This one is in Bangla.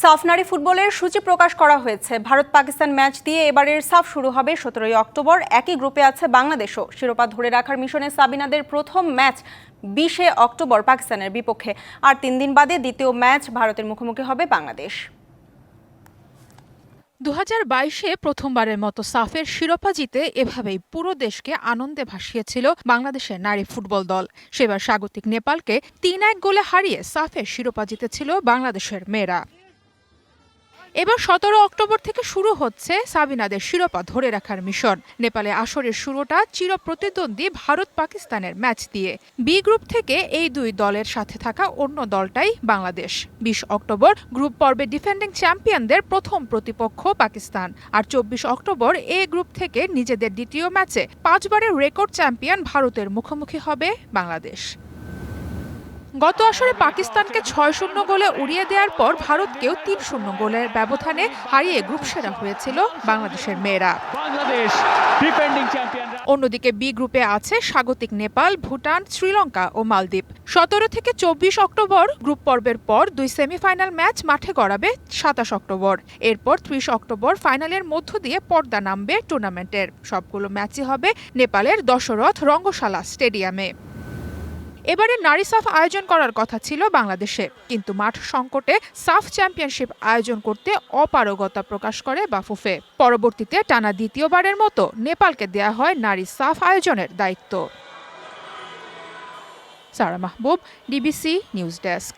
সাফ নারী ফুটবলের সূচি প্রকাশ করা হয়েছে। ভারত পাকিস্তান ম্যাচ দিয়ে এবারের সাফ শুরু হবে 17 অক্টোবর। একই গ্রুপে আছে বাংলাদেশও। শিরোপা ধরে রাখার মিশনে সাবিনাদের প্রথম ম্যাচ 20 অক্টোবর পাকিস্তানের বিপক্ষে। আর 3 দিন বাদে দ্বিতীয় ম্যাচ ভারতের মুখোমুখি হবে বাংলাদেশ। 2022-এ প্রথমবারের মতো সাফের শিরোপা জিতে এভাবেই পুরো দেশকে আনন্দে ভাসিয়েছিল বাংলাদেশের নারী ফুটবল দল। সেবার স্বাগতিক নেপালকে 3-1 গোলে হারিয়ে সাফের শিরোপা জিতেছিল বাংলাদেশের মেয়েরা। এবার 17 অক্টোবর থেকে শুরু হচ্ছে সাবিনাদের শিরোপা ধরে রাখার মিশন। নেপালে আসরের শুরুটা চিরপ্রতিদ্বন্দ্বী ভারত পাকিস্তানের ম্যাচ দিয়ে। বি গ্রুপ থেকে এই দুই দলের সাথে থাকা অন্য দলটাই বাংলাদেশ। 20 অক্টোবর গ্রুপ পর্বে ডিফেন্ডিং চ্যাম্পিয়নদের প্রথম প্রতিপক্ষ পাকিস্তান। আর 24 অক্টোবর এ গ্রুপ থেকে নিজেদের দ্বিতীয় ম্যাচে 5 বারের রেকর্ড চ্যাম্পিয়ন ভারতের মুখোমুখি হবে বাংলাদেশ। গত আসরে পাকিস্তানকে 6-0 গোলে উড়িয়ে দেওয়ার পর ভারতকেও 3-0 গোলের ব্যবধানে হারিয়ে গ্রুপ সেরা হয়েছিল বাংলাদেশের মেয়েরা। অন্যদিকে বি গ্রুপে আছে স্বাগতিক নেপাল, ভুটান, শ্রীলঙ্কা ও মালদ্বীপ। 17 থেকে 24 অক্টোবর গ্রুপ পর্বের পর 2 সেমিফাইনাল ম্যাচ মাঠে গড়াবে 27 অক্টোবর। এরপর 30 অক্টোবর ফাইনালের মধ্য দিয়ে পর্দা নামবে টুর্নামেন্টের। সবগুলো ম্যাচই হবে নেপালের দশরথ রঙ্গশালা স্টেডিয়ামে। এবারে নারী সাফ আয়োজন করার কথা ছিল বাংলাদেশে, কিন্তু মাঠ সংকটে সাফ চ্যাম্পিয়নশিপ আয়োজন করতে অপারগতা প্রকাশ করে বাফুফে। পরবর্তীতে টানা দ্বিতীয়বারের মতো নেপালকে দেয়া হয় নারী সাফ আয়োজনের দায়িত্ব। সারা মাহবুব, ডিবিসি নিউজ ডেস্ক।